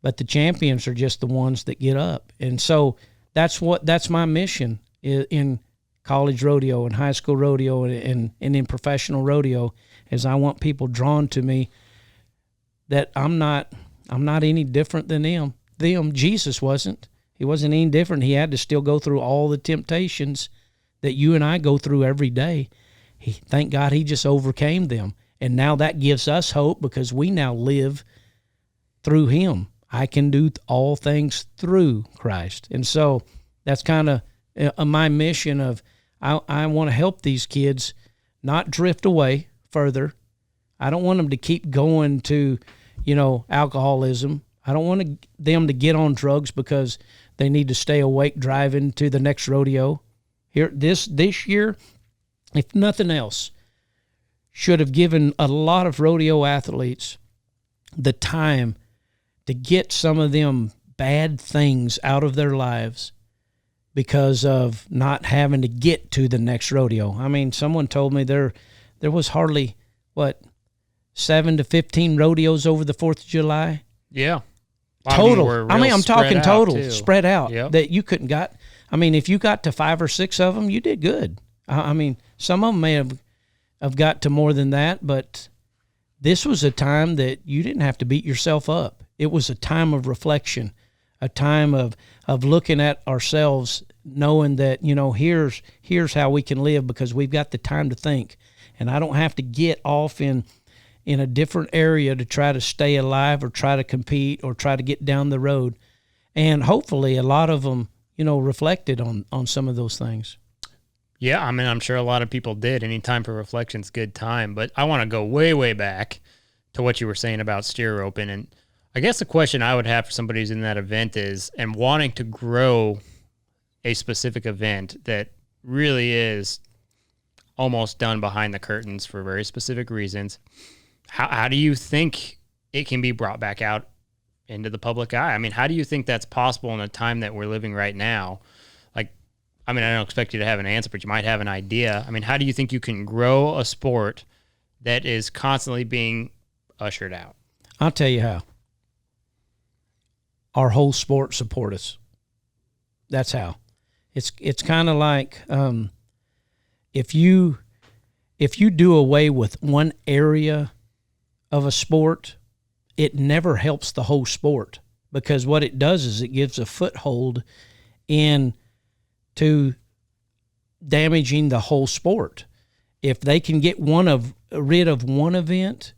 But the champions are just the ones that get up. And so that's my mission in college rodeo and high school rodeo and in professional rodeo, is I want people drawn to me, that I'm not any different than them. Jesus wasn't. He wasn't any different. He had to still go through all the temptations that you and I go through every day. Thank God he just overcame them. And now that gives us hope, because we now live through him. I can do all things through Christ. And so that's kind of my mission of, I want to help these kids not drift away further. I don't want them to keep going to, alcoholism. I don't want them to get on drugs because they need to stay awake driving to the next rodeo. Here, this year, if nothing else, should have given a lot of rodeo athletes the time to get some of them bad things out of their lives because of not having to get to the next rodeo. I mean, someone told me there was hardly, 7 to 15 rodeos over the 4th of July? Yeah. Total. I'm talking total, spread out, yep. That you couldn't got. I mean, if you got to 5 or 6 of them, you did good. I mean, some of them may have got to more than that, but this was a time that you didn't have to beat yourself up. It was a time of reflection, a time of looking at ourselves, knowing that, here's how we can live, because we've got the time to think. And I don't have to get off in a different area to try to stay alive or try to compete or try to get down the road. And hopefully a lot of them, reflected on some of those things. Yeah, I mean, I'm sure a lot of people did. Any time for reflection's good time. But I want to go way, way back to what you were saying about steer roping. And I guess the question I would have for somebody who's in that event is, and wanting to grow a specific event that really is almost done behind the curtains for very specific reasons, how do you think it can be brought back out into the public eye? I mean, how do you think that's possible in the time that we're living right now? I mean, I don't expect you to have an answer, but you might have an idea. I mean, how do you think you can grow a sport that is constantly being ushered out? I'll tell you how. Our whole sport support us. That's how. It's kind of like if you do away with one area of a sport, it never helps the whole sport, because what it does is it gives a foothold into damaging the whole sport. If they can get rid of one event,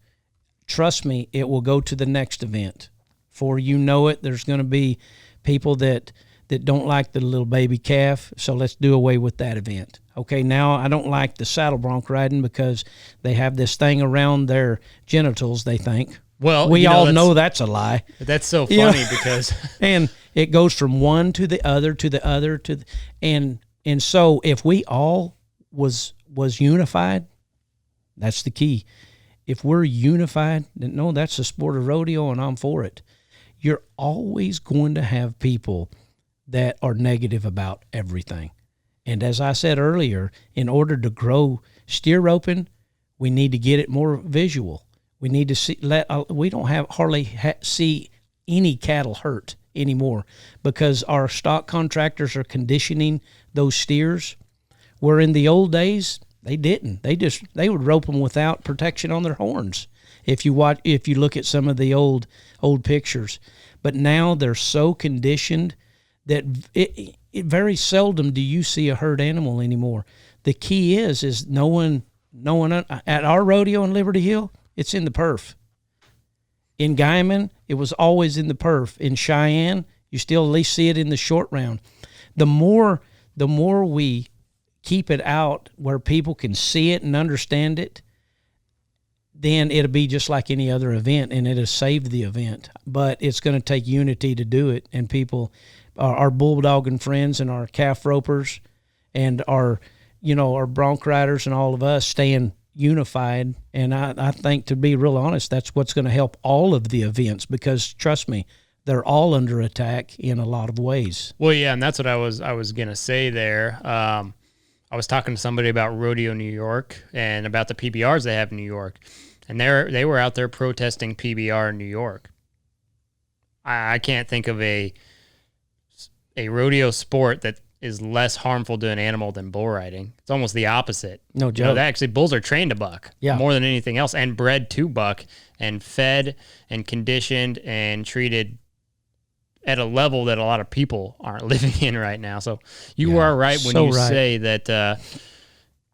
trust me, it will go to the next event. For you know it, there's going to be people that don't like the little baby calf, so let's do away with that event. Okay, now I don't like the saddle bronc riding because they have this thing around their genitals, they think. Well, we all know that's a lie. That's so funny because and it goes from one to the other and so if we all was unified, that's the key. If we're unified, then no, that's the sport of rodeo and I'm for it. You're always going to have people that are negative about everything. And as I said earlier, in order to grow steer roping, we need to get it more visual. We need to see. We don't see any cattle hurt anymore because our stock contractors are conditioning those steers. Where in the old days they didn't. They would rope them without protection on their horns. If you look at some of the old pictures, but now they're so conditioned that it very seldom do you see a herd animal anymore. The key is no one at our rodeo in Liberty Hill, it's in the perf. In Guyman, it was always in the perf. In Cheyenne, you still at least see it in the short round. The more we keep it out where people can see it and understand it, then it'll be just like any other event, and it'll save the event. But it's going to take unity to do it, and people, our bulldogging friends and our calf ropers and our bronc riders and all of us staying unified. And I think, to be real honest, that's what's going to help all of the events, because trust me, they're all under attack in a lot of ways. Well, yeah, and that's what I was going to say there. I was talking to somebody about Rodeo New York and about the PBRs they have in New York, and they were out there protesting PBR in New York. I can't think of a rodeo sport that is less harmful to an animal than bull riding. It's almost the opposite. No joke. Actually, bulls are trained to buck more than anything else, and bred to buck, and fed and conditioned and treated at a level that a lot of people aren't living in right now. So you are right when you say that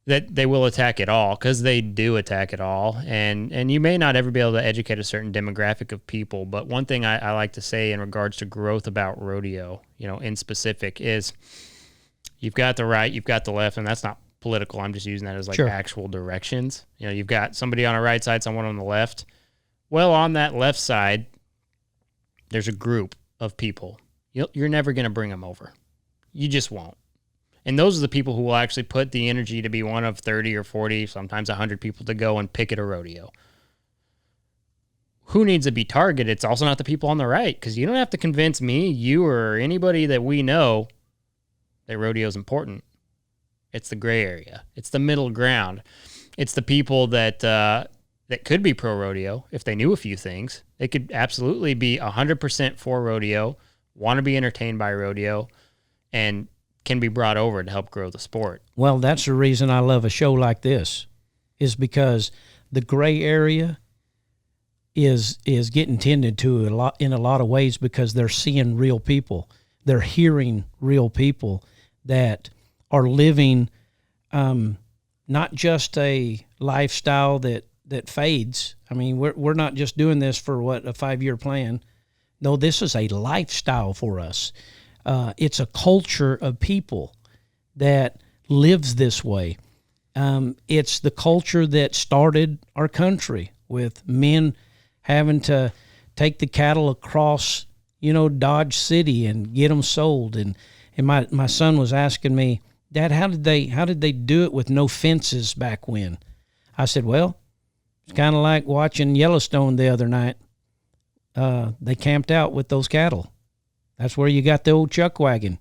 that they will attack it all, because they do attack it all. And you may not ever be able to educate a certain demographic of people, but one thing I like to say in regards to growth about rodeo, in specific, is you've got the right, you've got the left, and that's not political. I'm just using that as actual directions. You've got somebody on the right side, someone on the left. Well, on that left side, there's a group of people. You're never going to bring them over. You just won't. And those are the people who will actually put the energy to be one of 30 or 40, sometimes 100 people to go and picket a rodeo. Who needs to be targeted? It's also not the people on the right, because you don't have to convince me, you, or anybody that we know that rodeo is important. It's the gray area. It's the middle ground. It's the people that could be pro rodeo if they knew a few things. They could absolutely be 100% for rodeo, want to be entertained by rodeo, and can be brought over to help grow the sport. Well, that's the reason I love a show like this, is because the gray area is getting tended to in a lot of ways, because they're seeing real people. They're hearing real people that are living not just a lifestyle that fades. I mean, we're not just doing this for a 5-year plan. No, this is a lifestyle for us. It's a culture of people that lives this way. It's the culture that started our country, with men having to take the cattle across, Dodge City and get them sold. And my son was asking me, Dad, how did they do it with no fences back when? I said, well, it's kind of like watching Yellowstone the other night. They camped out with those cattle. That's where you got the old chuck wagon.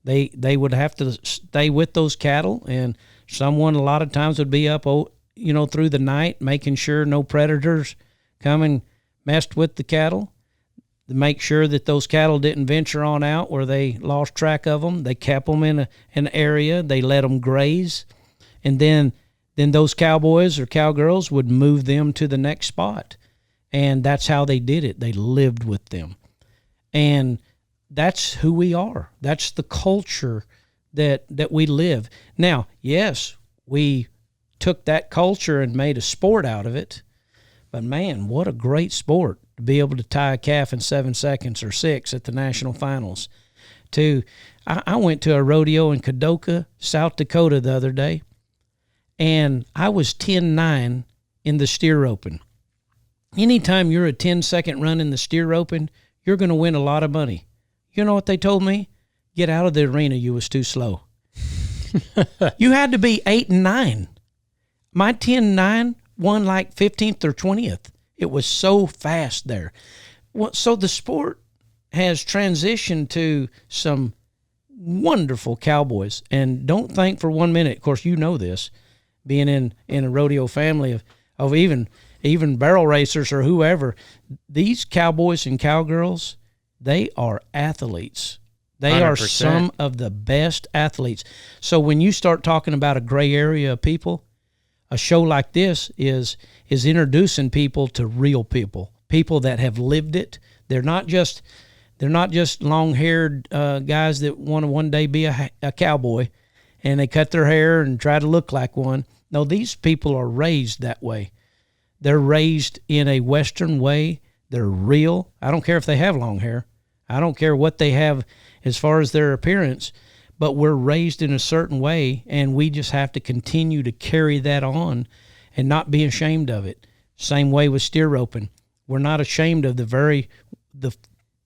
They would have to stay with those cattle, and someone a lot of times would be up, through the night, making sure no predators come and messed with the cattle. make sure that those cattle didn't venture on out where they lost track of them. They kept them in an area. They let them graze. And then those cowboys or cowgirls would move them to the next spot. And that's how they did it. They lived with them. And that's who we are. That's the culture that we live. Now, yes, we took that culture and made a sport out of it. But, man, what a great sport to be able to tie a calf in 7 seconds or 6 at the national finals. I went to a rodeo in Kadoka, South Dakota the other day, and I was 10-9 in the steer open. Anytime you're a 10-second run in the steer open, you're going to win a lot of money. You know what they told me? Get out of the arena. You was too slow. You had to be 8-9. My 10-9 won like 15th or 20th. It was so fast there. Well, so the sport has transitioned to some wonderful cowboys. And don't think for 1 minute, of course, you know this, being in a rodeo family of even barrel racers or whoever, these cowboys and cowgirls, they are athletes. They 100%. Are some of the best athletes. So when you start talking about a gray area of people, a show like this is introducing people to real people that have lived it. They're not just long-haired guys that want to one day be a cowboy, and they cut their hair and try to look like one. No, these people are raised that way. They're raised in a Western way. They're real. I don't care if they have long hair. I don't care what they have as far as their appearance, but we're raised in a certain way, and we just have to continue to carry that on and not be ashamed of it. Same way with steer roping. We're not ashamed of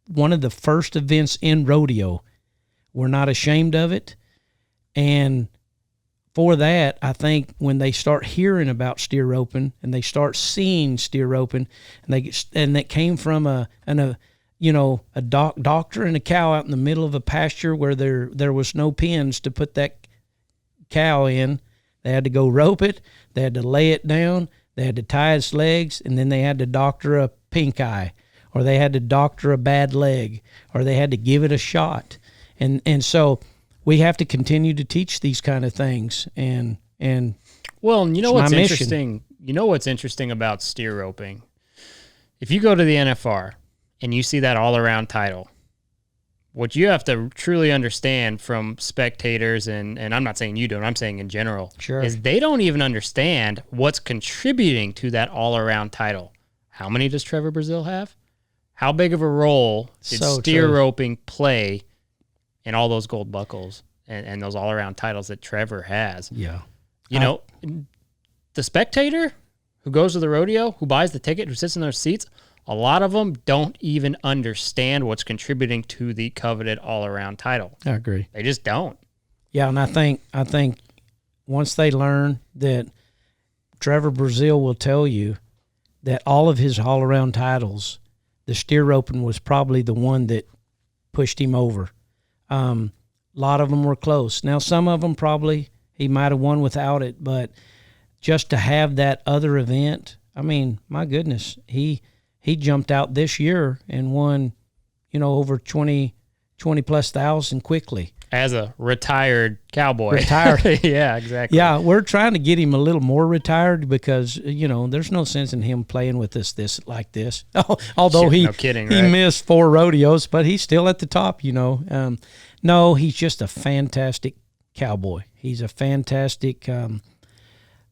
one of the first events in rodeo. We're not ashamed of it. And for that, I think when they start hearing about steer roping and they start seeing steer roping, and that came from a doctor and a cow out in the middle of a pasture where there was no pens to put that cow in. They had to go rope it. They had to lay it down. They had to tie its legs, and then they had to doctor a pink eye, or they had to doctor a bad leg, or they had to give it a shot. And so we have to continue to teach these kind of things. And well, and you know what's interesting? You know what's interesting about steer roping? If you go to the NFR and you see that all-around title, what you have to truly understand from spectators, and I'm not saying you don't, I'm saying in general, sure, is they don't even understand what's contributing to that all-around title. How many does Trevor Brazil have? How big of a role did steer roping play in all those gold buckles and those all-around titles that Trevor has? Yeah. You know, the spectator who goes to the rodeo, who buys the ticket, who sits in those seats, a lot of them don't even understand what's contributing to the coveted all-around title. I agree. They just don't. Yeah, and I think once they learn that, Trevor Brazil will tell you that all of his all-around titles, the steer roping was probably the one that pushed him over. A lot of them were close. Now, some of them probably he might have won without it, but just to have that other event, I mean, my goodness, he jumped out this year and won, over 20 plus thousand quickly. As a retired cowboy. Retired. Yeah, exactly. Yeah, we're trying to get him a little more retired because, there's no sense in him playing with us like this. Although no kidding, he right? missed 4 rodeos, but he's still at the top, No, he's just a fantastic cowboy. He's a fantastic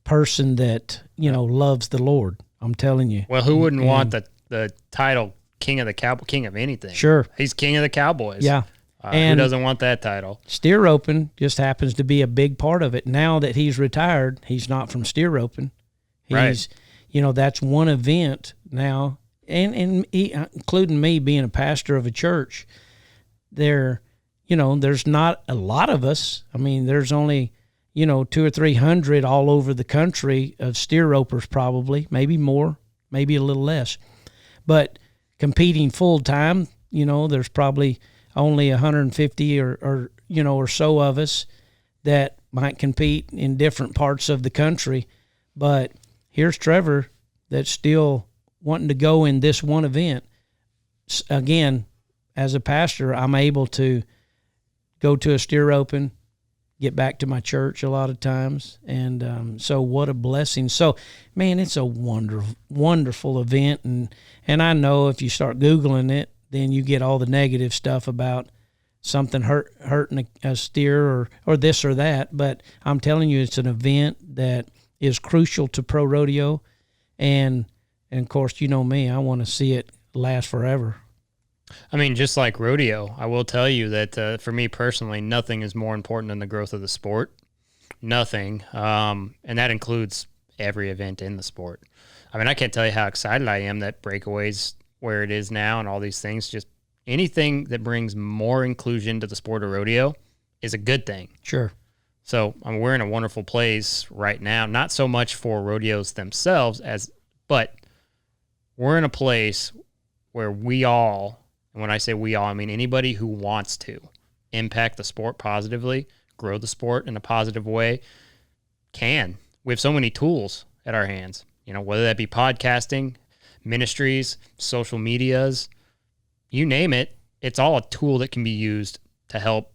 person that, loves the Lord. I'm telling you. Well, who wouldn't want the title king of anything? Sure. He's king of the cowboys. Yeah. And who doesn't want that title? Steer roping just happens to be a big part of it. Now that he's retired, he's not from steer roping. He's, right. That's one event now, and he, including me being a pastor of a church, there's not a lot of us. I mean, there's only, 200 or 300 all over the country of steer ropers, probably, maybe more, maybe a little less. But competing full time, there's probably only 150 or so of us that might compete in different parts of the country. But here's Trevor that's still wanting to go in this one event. again, as a pastor, I'm able to go to a steer open, get back to my church a lot of times. And so what a blessing. So, man, it's a wonderful, wonderful event. And I know if you start Googling it, then you get all the negative stuff about something hurting a steer or this or that. But I'm telling you, it's an event that is crucial to pro rodeo. And of course, you know me, I want to see it last forever. I mean, just like rodeo, I will tell you that for me personally, nothing is more important than the growth of the sport. Nothing. And that includes every event in the sport. I mean, I can't tell you how excited I am that Breakaway's where it is now and all these things. Just anything that brings more inclusion to the sport of rodeo is a good thing. Sure. So we're in a wonderful place right now, not so much for rodeos themselves, but we're in a place where we all, and when I say we all, I mean anybody who wants to impact the sport positively, grow the sport in a positive way, can. We have so many tools at our hands, whether that be podcasting, ministries, social medias, you name it, it's all a tool that can be used to help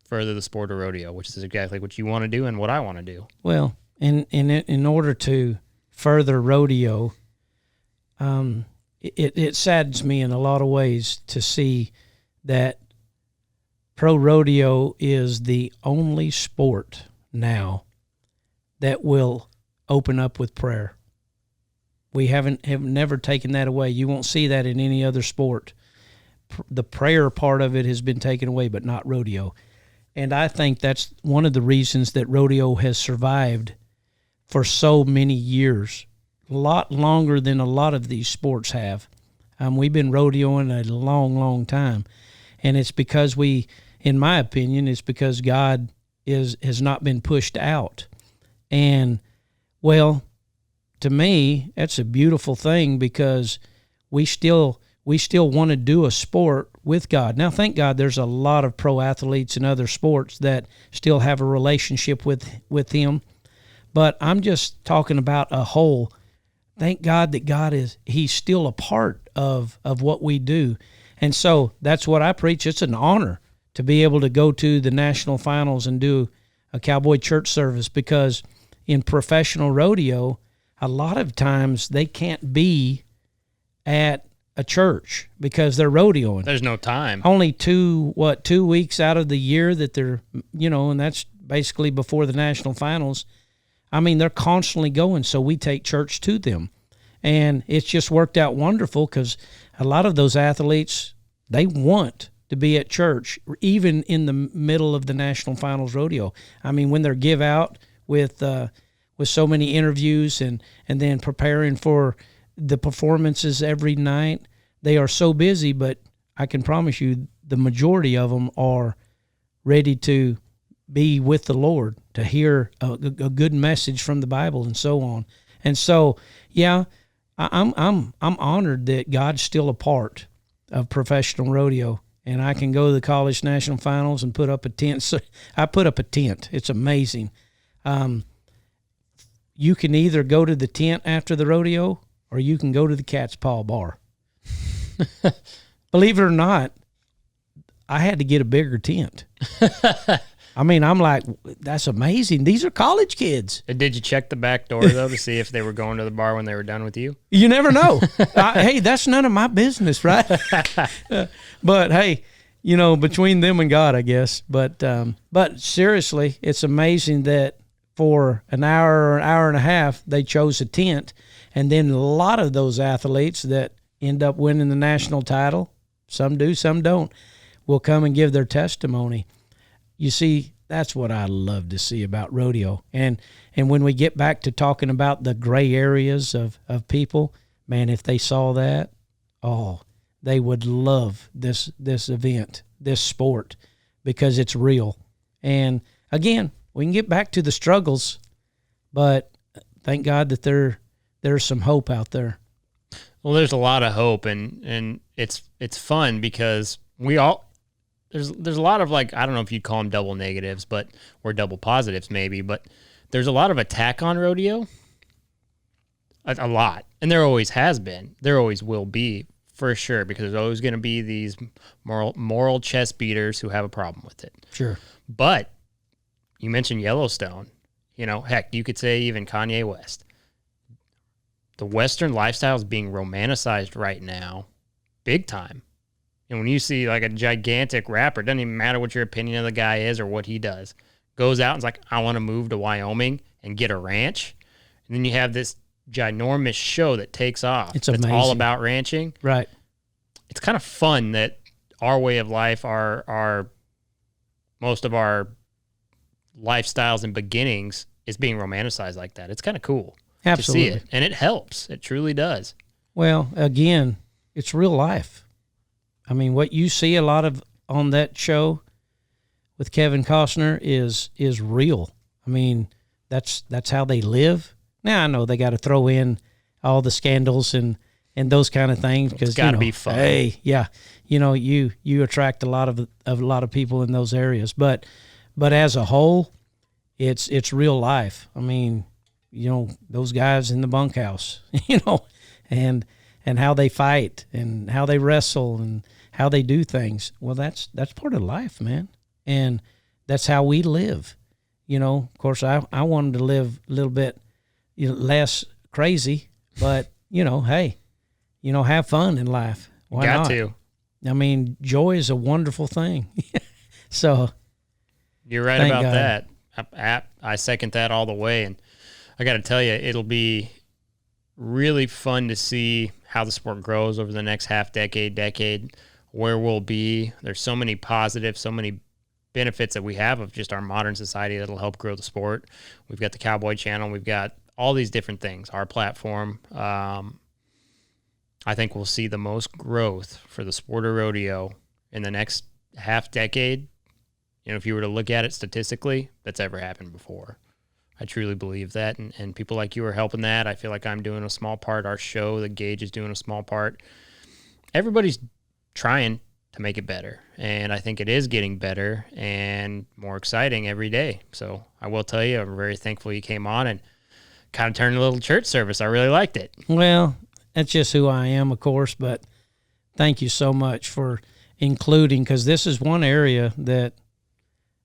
further the sport of rodeo, which is exactly what you want to do and what I want to do. Well, in order to further rodeo, it saddens me in a lot of ways to see that pro rodeo is the only sport now that will open up with prayer. We have never taken that away. You won't see that in any other sport. The prayer part of it has been taken away, but not rodeo. And I think that's one of the reasons that rodeo has survived for so many years, a lot longer than a lot of these sports have. We've been rodeoing a long, long time. And it's because in my opinion, it's because God has not been pushed out. And, well, to me, that's a beautiful thing because we still want to do a sport with God. Now, thank God there's a lot of pro athletes in other sports that still have a relationship with Him. But I'm just talking about a whole. Thank God that He's still a part of what we do. And so that's what I preach. It's an honor to be able to go to the national finals and do a Cowboy Church service because in professional rodeo, a lot of times they can't be at a church because they're rodeoing. There's no time. Only 2 weeks out of the year that they're, and that's basically before the national finals. I mean, they're constantly going, so we take church to them. And it's just worked out wonderful because a lot of those athletes, they want to be at church, even in the middle of the national finals rodeo. I mean, when they're give out with so many interviews and then preparing for the performances every night, they are so busy, but I can promise you the majority of them are ready to be with the Lord, to hear a good message from the Bible and so on. And so, yeah, I'm honored that God's still a part of professional rodeo, and I can go to the college national finals and put up a tent. So I put up a tent. It's amazing. You can either go to the tent after the rodeo or you can go to the Cat's Paw Bar. Believe it or not, I had to get a bigger tent. I mean, I'm like, that's amazing. These are college kids. Did you check the back door, though, to see if they were going to the bar when they were done with you? You never know. Hey, that's none of my business, right? But, hey, between them and God, I guess. But seriously, it's amazing that for an hour or an hour and a half, they chose a tent. And then a lot of those athletes that end up winning the national title, some do, some don't, will come and give their testimony. You see, that's what I love to see about rodeo. And when we get back to talking about the gray areas of people, man, if they saw that, they would love this event, this sport, because it's real. And again, we can get back to the struggles, but thank God that there's some hope out there. Well, there's a lot of hope, and it's fun because there's a lot of, like, I don't know if you'd call them double negatives, or double positives maybe, but there's a lot of attack on rodeo, a lot, and there always has been, there always will be for sure, because there's always going to be these moral chest beaters who have a problem with it. Sure. But you mentioned Yellowstone. You know, heck, you could say even Kanye West. The Western lifestyle is being romanticized right now, big time. And when you see like a gigantic rapper, it doesn't even matter what your opinion of the guy is or what he does, goes out and's like, I want to move to Wyoming and get a ranch. And then you have this ginormous show that takes off. It's amazing. All about ranching. Right. It's kind of fun that our way of life, our most of our lifestyles and beginnings is being romanticized like that. It's kind of cool Absolutely. to see it. And it helps. It truly does. Well, again, it's real life. I mean, what you see a lot of on that show with Kevin Costner is real. I mean, that's how they live. Now I know they got to throw in all the scandals and those kind of things because it's got to be fun. Hey, yeah, you attract a lot of people in those areas, but as a whole, it's real life. I mean, those guys in the bunkhouse, and how they fight and how they wrestle and how they do things. Well, that's part of life, man. And that's how we live. Of course, I wanted to live a little bit less crazy, but, hey, have fun in life. Why not? Got to. I mean, joy is a wonderful thing. So you're right about that. I second that all the way. And I got to tell you, it'll be really fun to see how the sport grows over the next decade, where we'll be. There's so many positives, so many benefits that we have of just our modern society that'll help grow the sport. We've got the Cowboy channel. We've got all these different things, our platform. I think we'll see the most growth for the sport of rodeo in the next half decade. If you were to look at it statistically, that's ever happened before. I truly believe that, and people like you are helping that. I feel like I'm doing a small part. Our show, The Gauge, is doing a small part. Everybody's trying to make it better, and I think it is getting better and more exciting every day. So I will tell you, I'm very thankful you came on and kind of turned a little church service. I really liked it. Well, that's just who I am, of course, but thank you so much for including, because this is one area that,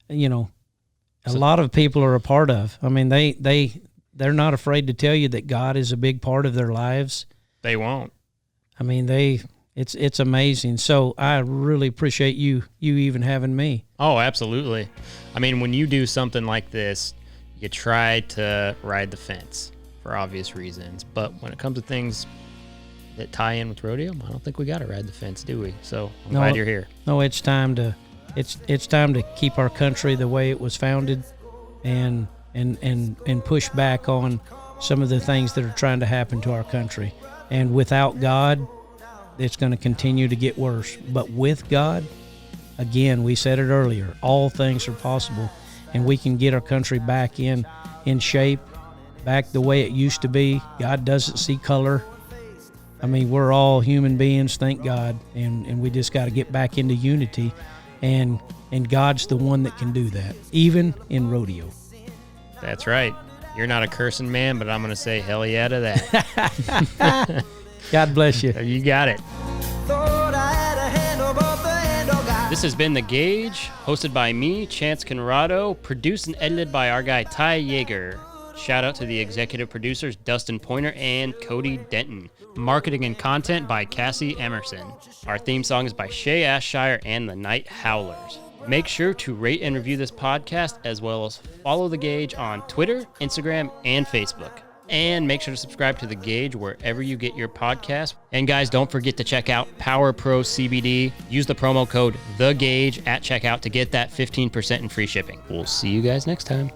a lot of people are a part of. I mean, they're not afraid to tell you that God is a big part of their lives. They won't. I mean, it's amazing. So I really appreciate you even having me. Oh, absolutely. I mean, when you do something like this, you try to ride the fence for obvious reasons. But when it comes to things that tie in with rodeo, I don't think we got to ride the fence, do we? So I'm glad you're here. No, it's time to keep our country the way it was founded, and push back on some of the things that are trying to happen to our country. And without God, it's going to continue to get worse. But with God, again, we said it earlier, all things are possible, and we can get our country back in shape, back the way it used to be. God doesn't see color. I mean, we're all human beings, thank God, and we just got to get back into unity, and God's the one that can do that, even in rodeo. That's right. You're not a cursing man, but I'm going to say hell yeah to that. God bless you. You got it. This has been The Gauge, hosted by me, Chance Conrado, produced and edited by our guy Ty Yeager. Shout out to the executive producers Dustin Pointer and Cody Denton. Marketing and content by Cassie Emerson. Our theme song is by Shay Ashshire and the Night Howlers. Make sure to rate and review this podcast, as well as follow The Gauge on Twitter, Instagram, and Facebook. And make sure to subscribe to The Gauge wherever you get your podcasts. And guys, don't forget to check out Power Pro CBD. Use the promo code TheGauge at checkout to get that 15% in free shipping. We'll see you guys next time.